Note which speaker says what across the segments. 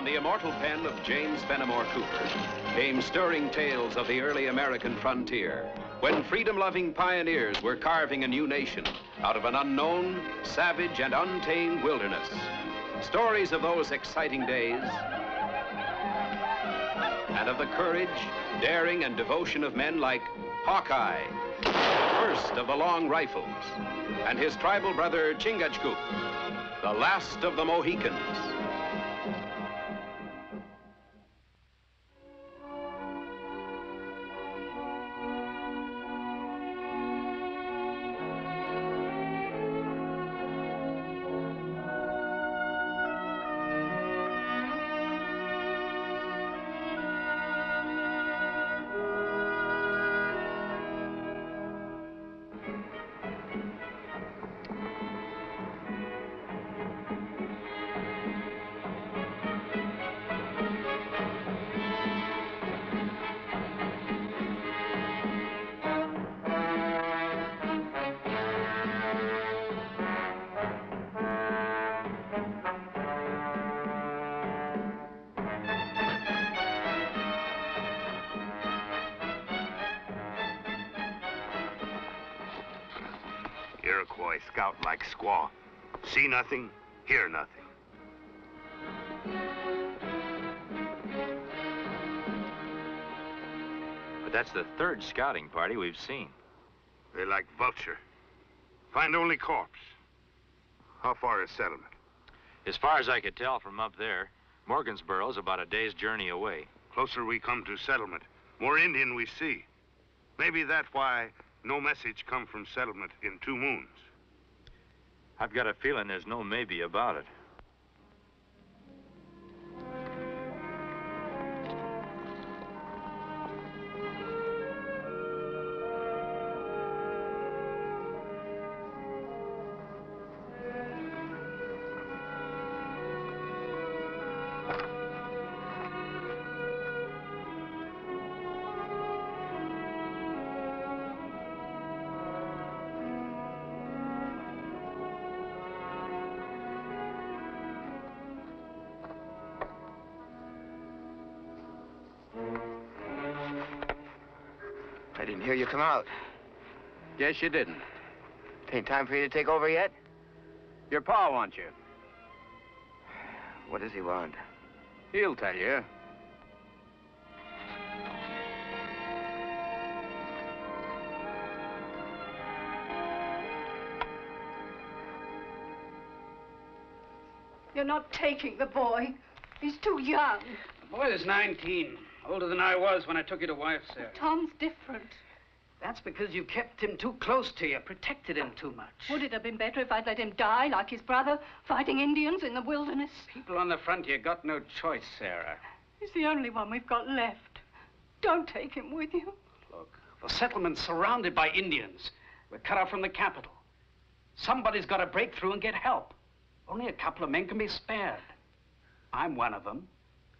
Speaker 1: From the immortal pen of James Fenimore Cooper came stirring tales of the early American frontier, when freedom-loving pioneers were carving a new nation out of an unknown, savage, and untamed wilderness. Stories of those exciting days and of the courage, daring, and devotion of men like Hawkeye, the first of the long rifles, and his tribal brother Chingachgook, the last of the Mohicans.
Speaker 2: Iroquois scout like squaw. See nothing, hear nothing.
Speaker 3: But that's the third scouting party we've seen.
Speaker 2: They like vulture. Find only corpse. How far is settlement?
Speaker 3: As far as I could tell from up there, Morgansboro's about a day's journey away.
Speaker 2: Closer we come to settlement, more Indian we see. Maybe that's why no message come from settlement in 2 moons.
Speaker 3: I've got a feeling there's no maybe about it.
Speaker 4: I didn't hear you come out.
Speaker 1: Yes, you didn't.
Speaker 4: It ain't time for you to take over yet?
Speaker 1: Your pa wants you.
Speaker 4: What does he want?
Speaker 1: He'll tell you.
Speaker 5: You're not taking the boy. He's too young.
Speaker 6: The boy is 19. Older than I was when I took you to wife, Sarah.
Speaker 5: Tom's different.
Speaker 6: That's because you kept him too close to you, protected him too much.
Speaker 5: Would it have been better if I'd let him die like his brother, fighting Indians in the wilderness?
Speaker 6: People on the frontier got no choice, Sarah.
Speaker 5: He's the only one we've got left. Don't take him with you.
Speaker 6: Look, the settlement's surrounded by Indians. We're cut off from the capital. Somebody's got to break through and get help. Only a couple of men can be spared. I'm one of them,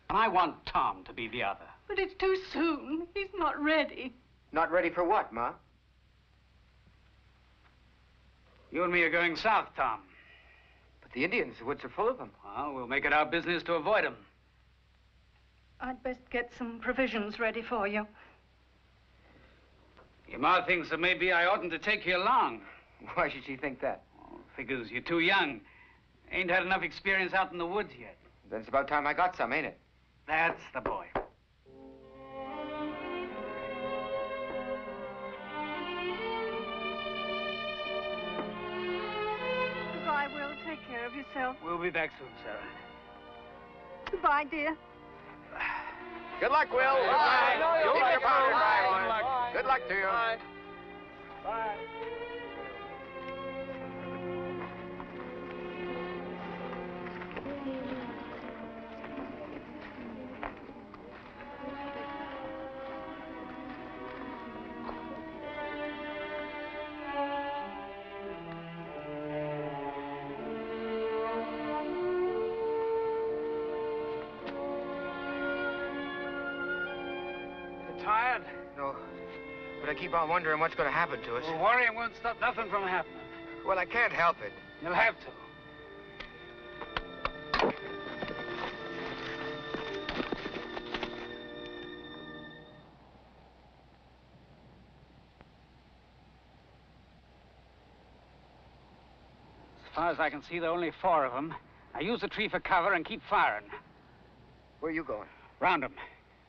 Speaker 6: and I want Tom to be the other.
Speaker 5: But it's too soon. He's not ready.
Speaker 4: Not ready for what, Ma?
Speaker 6: You and me are going south, Tom.
Speaker 4: But the Indians, the woods are full of them.
Speaker 6: Well, we'll make it our business to avoid them.
Speaker 5: I'd best get some provisions ready for you.
Speaker 6: Your ma thinks that maybe I oughtn't to take you along.
Speaker 4: Why should she think that?
Speaker 6: Oh, figures you're too young. Ain't had enough experience out in the woods yet.
Speaker 4: Then it's about time I got some, ain't it?
Speaker 6: That's the boy.
Speaker 5: Goodbye, Will. Take care of yourself.
Speaker 6: We'll be back soon, Sarah.
Speaker 5: Goodbye, dear.
Speaker 4: Good luck, Will. Bye. Keep your powder dry. Good luck to you.
Speaker 6: Bye. Bye. Tired?
Speaker 4: No, but I keep on wondering what's going to happen to us.
Speaker 6: Well, worrying won't stop nothing from happening.
Speaker 4: Well, I can't help it.
Speaker 6: You'll have to. far as I can see, there are only 4 of them. Now use the tree for cover and keep firing.
Speaker 4: Where are you going?
Speaker 6: Round them.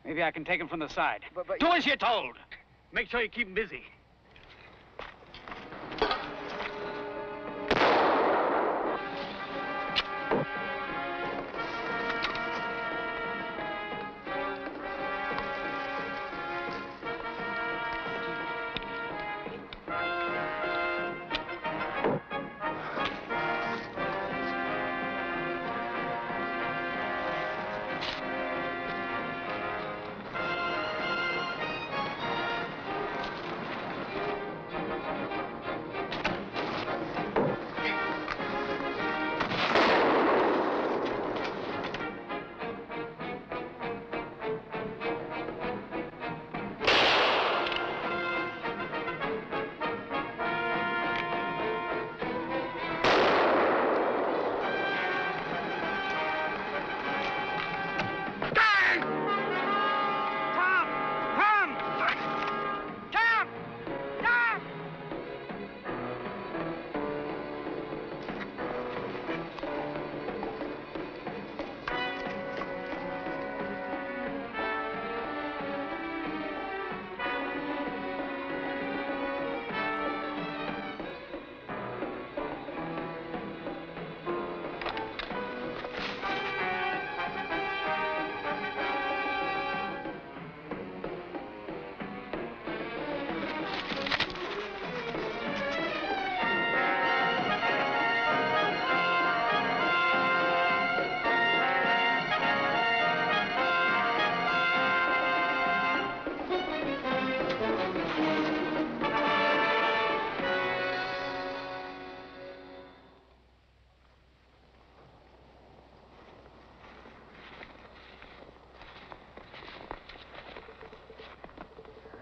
Speaker 6: Maybe I can take them from the side.
Speaker 4: But
Speaker 6: Do as you're told. Make sure you keep them busy.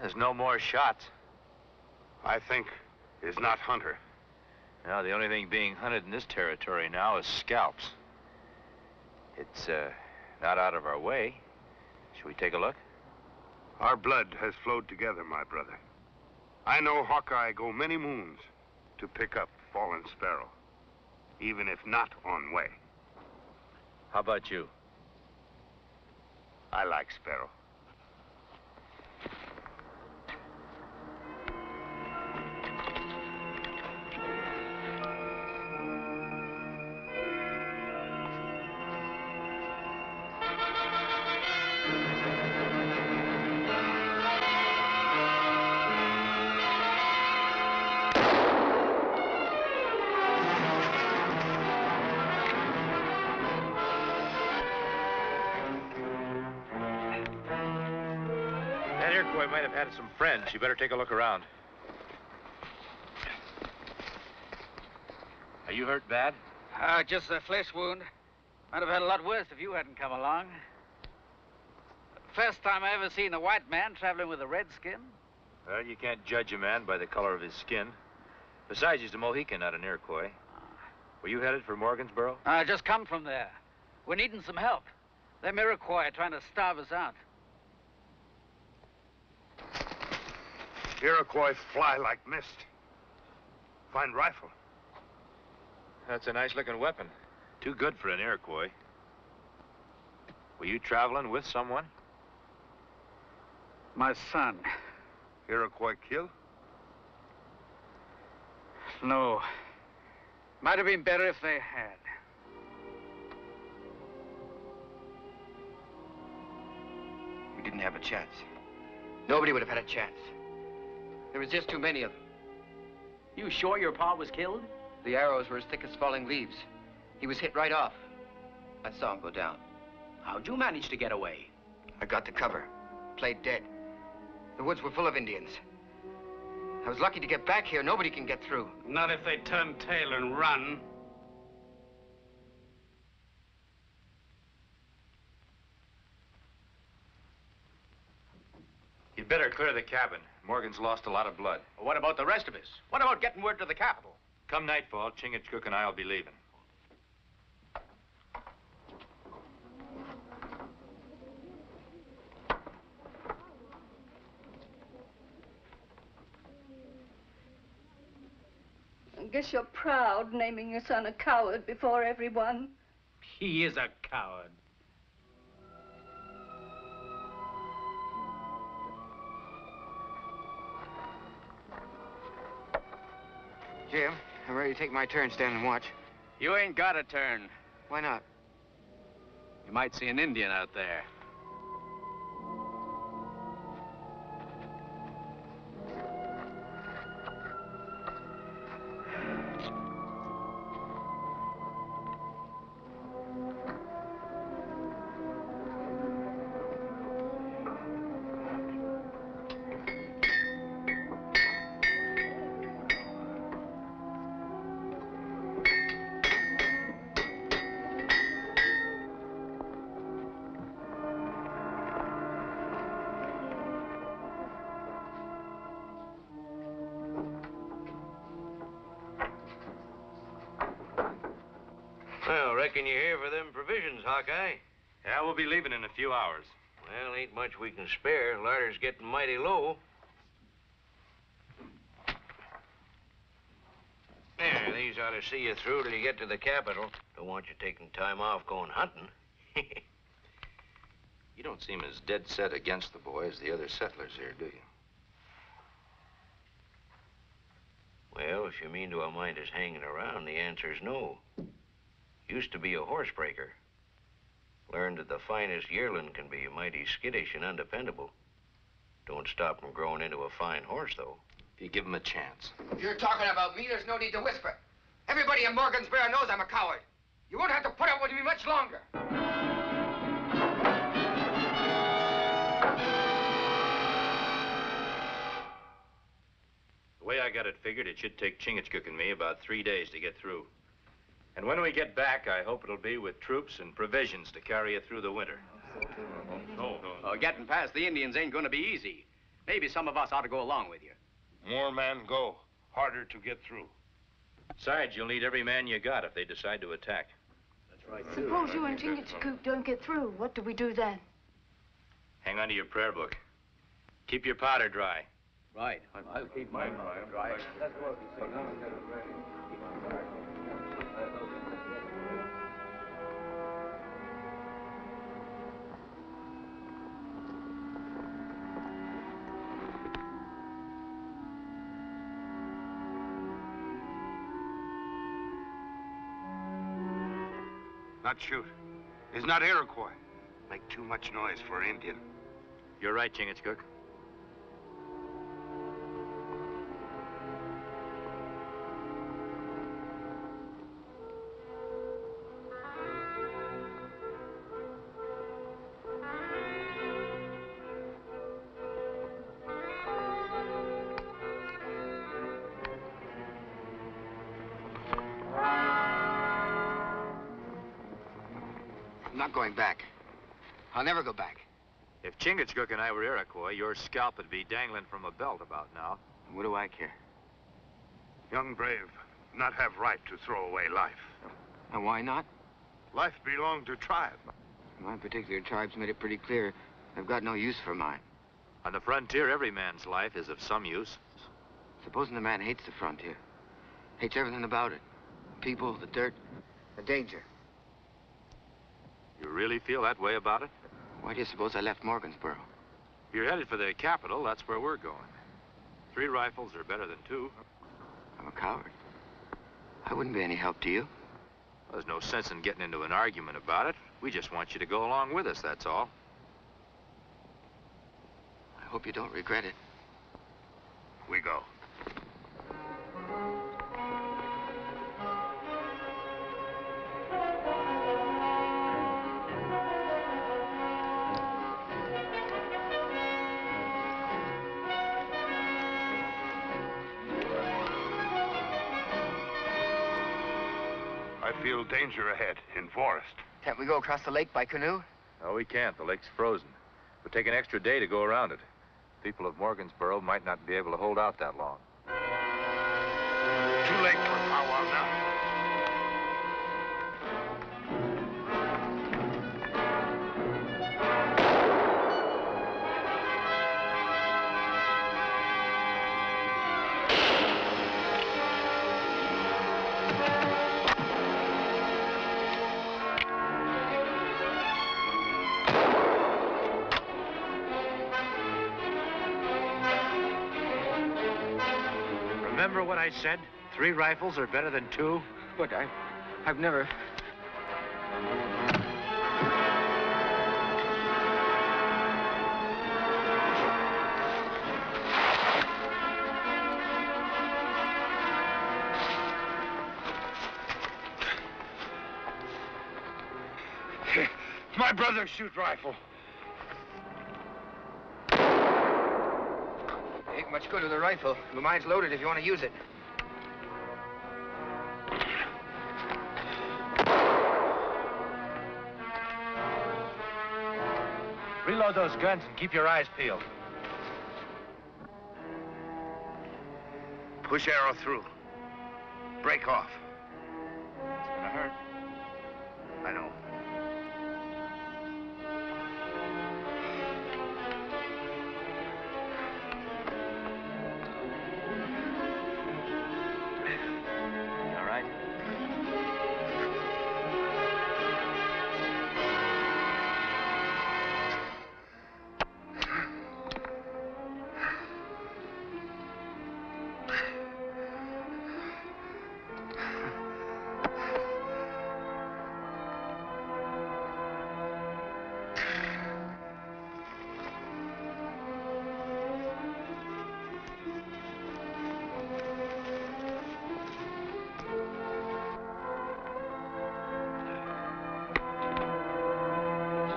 Speaker 3: There's no more shots.
Speaker 2: I think is not Hunter.
Speaker 3: Now, the only thing being hunted in this territory now is scalps. It's, not out of our way. Should we take a look?
Speaker 2: Our blood has flowed together, my brother. I know Hawkeye go many moons to pick up fallen sparrow, even if not on way.
Speaker 3: How about you?
Speaker 2: I like sparrow.
Speaker 3: That Iroquois might have had some friends. You better take a look around. Are you hurt bad?
Speaker 6: Just a flesh wound. Might have had a lot worse if you hadn't come along. First time I ever seen a white man traveling with a redskin.
Speaker 3: Well, you can't judge a man by the color of his skin. Besides, he's a Mohican, not an Iroquois. Were you headed for Morgansboro?
Speaker 6: I just come from there. We're needing some help. Them Iroquois are trying to starve us out.
Speaker 2: Iroquois fly like mist. Fine rifle.
Speaker 3: That's a nice-looking weapon. Too good for an Iroquois. Were you traveling with someone?
Speaker 6: My son.
Speaker 2: Iroquois kill?
Speaker 6: No. Might have been better if they had.
Speaker 4: We didn't have a chance. Nobody would have had a chance. There was just too many of them.
Speaker 6: You sure your pa was killed?
Speaker 4: The arrows were as thick as falling leaves. He was hit right off. I saw him go down.
Speaker 6: How'd you manage to get away?
Speaker 4: I got the cover. Played dead. The woods were full of Indians. I was lucky to get back here. Nobody can get through.
Speaker 6: Not if they turn tail and run.
Speaker 3: You'd better clear the cabin. Morgan's lost a lot of blood.
Speaker 7: Well, what about the rest of us? What about getting word to the capital?
Speaker 3: Come nightfall, Chingachgook and I'll be leaving.
Speaker 5: Guess you're proud, naming your son a coward before everyone.
Speaker 7: He is a coward.
Speaker 4: Jim, I'm ready to take my turn, stand and watch.
Speaker 7: You ain't got a turn.
Speaker 4: Why not?
Speaker 7: You might see an Indian out there.
Speaker 8: Well, reckon you're here for them provisions, Hawkeye.
Speaker 3: Yeah, we'll be leaving in a few hours.
Speaker 8: Well, ain't much we can spare. Larder's getting mighty low. There, these ought to see you through till you get to the capital. Don't want you taking time off going hunting.
Speaker 3: You don't seem as dead set against the boy as the other settlers here, do you?
Speaker 8: Well, if you mean to mind us hanging around, the answer's no. Used to be a horsebreaker. Learned that the finest yearling can be mighty skittish and undependable. Don't stop him growing into a fine horse, though.
Speaker 3: If you give him a chance.
Speaker 4: If you're talking about me, there's no need to whisper. Everybody in Morgansboro knows I'm a coward. You won't have to put up with me much longer.
Speaker 3: The way I got it figured, it should take Chingachgook and me about 3 days to get through. And when we get back, I hope it'll be with troops and provisions to carry you through the winter.
Speaker 7: Getting past the Indians ain't gonna be easy. Maybe some of us ought to go along with you.
Speaker 2: More men go. Harder to get through.
Speaker 3: Besides, you'll need every man you got if they decide to attack.
Speaker 5: Suppose you and Chingachgook don't get through. What do we do then?
Speaker 3: Hang on to your prayer book. Keep your powder dry.
Speaker 7: Right. I'll keep mine dry.
Speaker 2: Not shoot. It's not Iroquois. Make too much noise for Indian.
Speaker 3: You're right, Chingachgook.
Speaker 4: I'm not going back. I'll never go back.
Speaker 3: If Chingachgook and I were Iroquois, your scalp would be dangling from a belt about now.
Speaker 4: What do I care?
Speaker 2: Young brave, not have right to throw away life.
Speaker 4: And why not?
Speaker 2: Life belong to tribe.
Speaker 4: My particular tribe's made it pretty clear they've got no use for mine.
Speaker 3: On the frontier, every man's life is of some use.
Speaker 4: Supposing the man hates the frontier. Hates everything about it. People, the dirt, the danger.
Speaker 3: You really feel that way about it?
Speaker 4: Why do you suppose I left Morgansboro?
Speaker 3: If you're headed for the capital, that's where we're going. 3 rifles are better than 2.
Speaker 4: I'm a coward. I wouldn't be any help to you.
Speaker 3: There's no sense in getting into an argument about it. We just want you to go along with us, that's all.
Speaker 4: I hope you don't regret it.
Speaker 2: We go. I feel danger ahead in forest.
Speaker 4: Can't we go across the lake by canoe?
Speaker 3: No, we can't. The lake's frozen. It'll take an extra day to go around it. People of Morgansboro might not be able to hold out that long.
Speaker 2: Too late for powwow now.
Speaker 3: remember what I said? 3 rifles are better than 2?
Speaker 4: But I've never...
Speaker 2: My brother shoot rifle.
Speaker 4: Ain't much good with a rifle. But mine's loaded if you want to use it.
Speaker 3: Reload those guns and keep your eyes peeled.
Speaker 2: Push arrow through. Break off.
Speaker 3: It's gonna hurt.
Speaker 2: I know.
Speaker 3: All right?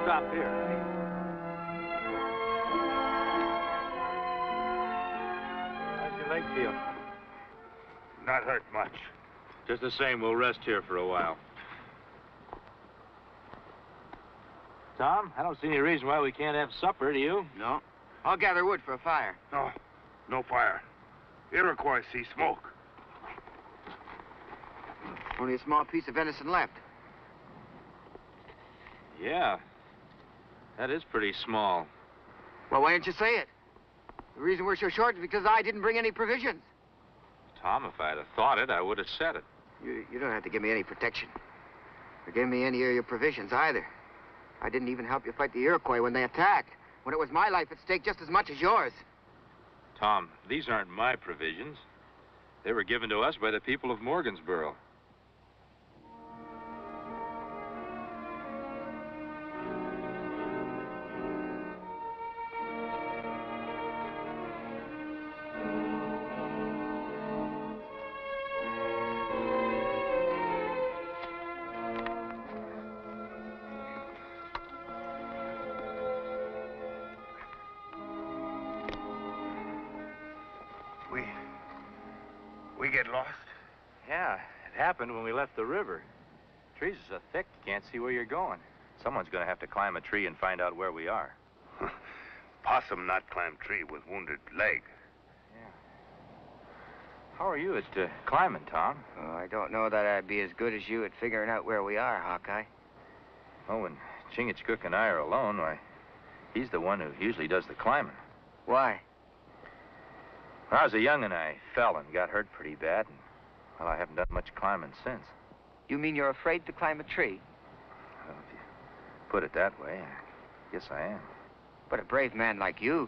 Speaker 3: Stop here. How's your leg feel?
Speaker 2: Not hurt much.
Speaker 3: Just the same, we'll rest here for a while. Tom, I don't see any reason why we can't have supper, do you?
Speaker 4: No. I'll gather wood for a fire.
Speaker 2: No. No fire. Iroquois see smoke.
Speaker 4: Only a small piece of venison left.
Speaker 3: Yeah. That is pretty small.
Speaker 4: Well, why didn't you say it? The reason we're so short is because I didn't bring any provisions.
Speaker 3: Tom, if I'd have thought it, I would have said it.
Speaker 4: You don't have to give me any protection. Or give me any of your provisions either. I didn't even help you fight the Iroquois when they attacked. When it was my life at stake just as much as yours.
Speaker 3: Tom, these aren't my provisions. They were given to us by the people of Morgansboro.
Speaker 2: We get lost?
Speaker 3: Yeah, it happened when we left the river. Trees are so thick, you can't see where you're going. Someone's gonna have to climb a tree and find out where we are.
Speaker 2: Possum not climb tree with wounded leg.
Speaker 3: Yeah. How are you at climbing, Tom?
Speaker 4: Oh, I don't know that I'd be as good as you at figuring out where we are, Hawkeye.
Speaker 3: Oh, when Chingachgook and I are alone, why, he's the one who usually does the climbing.
Speaker 4: Why?
Speaker 3: When I was a young'un, I fell and got hurt pretty bad, and, well, I haven't done much climbing since.
Speaker 4: You mean you're afraid to climb a tree?
Speaker 3: Well, if you put it that way, I guess I am.
Speaker 4: But a brave man like you...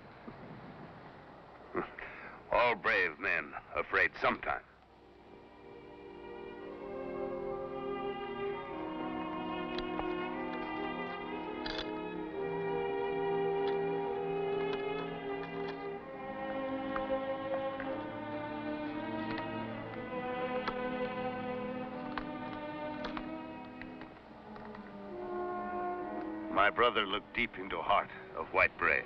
Speaker 2: All brave men afraid sometime. My brother looked deep into heart of white brave.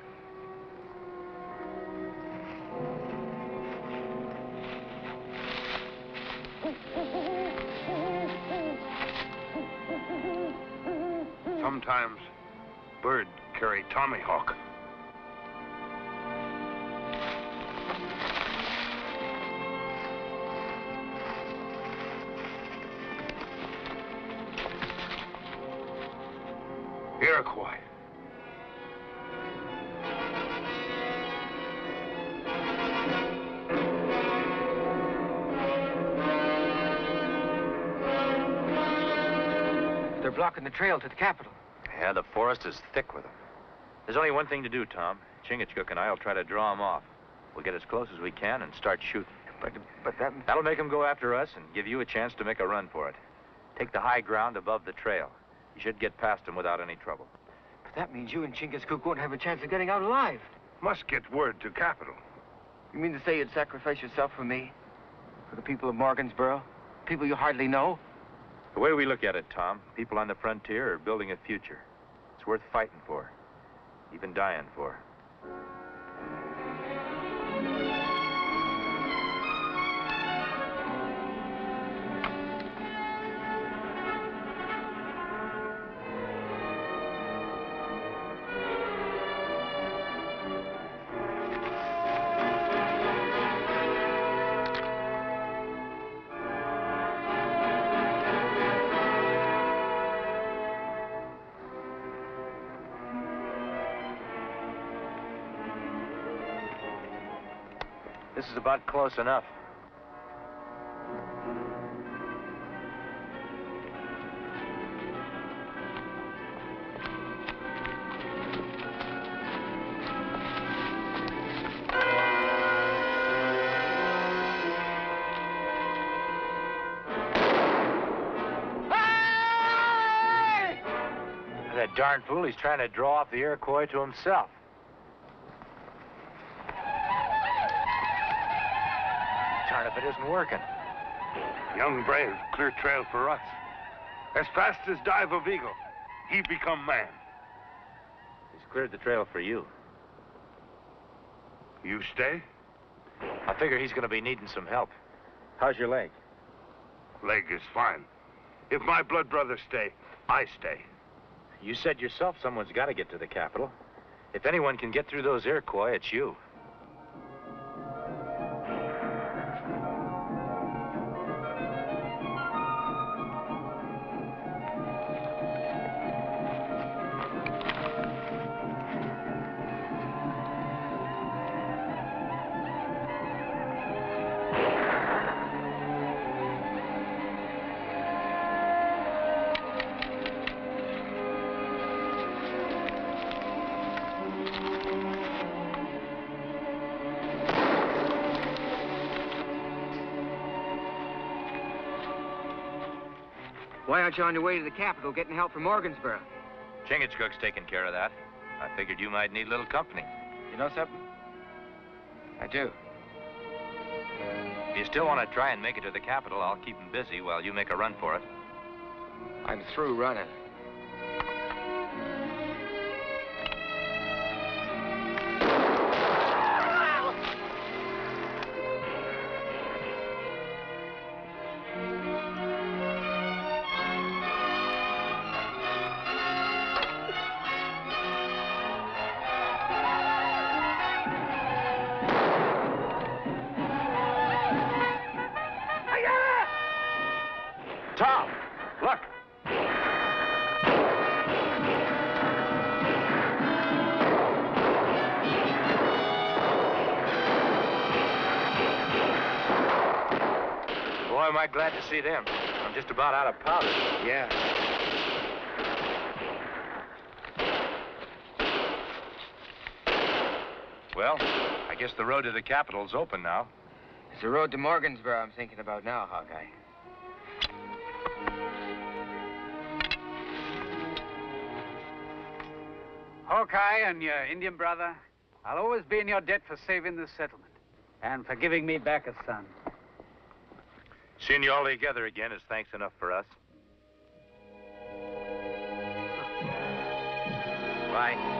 Speaker 2: Sometimes bird carry tomahawk. Iroquois.
Speaker 4: They're blocking the trail to the capital.
Speaker 3: Yeah, the forest is thick with them. There's only one thing to do, Tom. Chingachgook and I will try to draw them off. We'll get as close as we can and start shooting.
Speaker 4: But that...
Speaker 3: That'll make them go after us and give you a chance to make a run for it. Take the high ground above the trail. You should get past them without any trouble.
Speaker 4: But that means you and Chingachgook won't have a chance of getting out alive.
Speaker 2: Must get word to capital.
Speaker 4: You mean to say you'd sacrifice yourself for me? For the people of Morgansboro? People you hardly know?
Speaker 3: The way we look at it, Tom, people on the frontier are building a future. It's worth fighting for, even dying for. This is about close enough. That darn fool, he's trying to draw off the Iroquois to himself. Darn if it isn't working.
Speaker 2: Young brave, clear trail for us. As fast as dive of eagle, he become man.
Speaker 3: He's cleared the trail for you.
Speaker 2: You stay?
Speaker 3: I figure he's going to be needing some help. How's your leg?
Speaker 2: Leg is fine. If my blood brothers stay, I stay.
Speaker 3: You said yourself someone's got to get to the capital. If anyone can get through those Iroquois, it's you.
Speaker 4: Why aren't you on your way to the capital getting help from Morgansboro?
Speaker 3: Chingachgook's taking care of that. I figured you might need a little company.
Speaker 4: You know something? I do.
Speaker 3: If you still want to try and make it to the capital, I'll keep him busy while you make a run for it.
Speaker 4: I'm through running.
Speaker 3: Tom, look. Boy, am I glad to see them. I'm just about out of powder.
Speaker 4: Yeah.
Speaker 3: Well, I guess the road to the capital's open now.
Speaker 4: It's the road to Morgansboro I'm thinking about now, Hawkeye.
Speaker 6: Hawkeye and your Indian brother, I'll always be in your debt for saving this settlement and for giving me back a son.
Speaker 3: Seeing you all together again is thanks enough for us. Bye.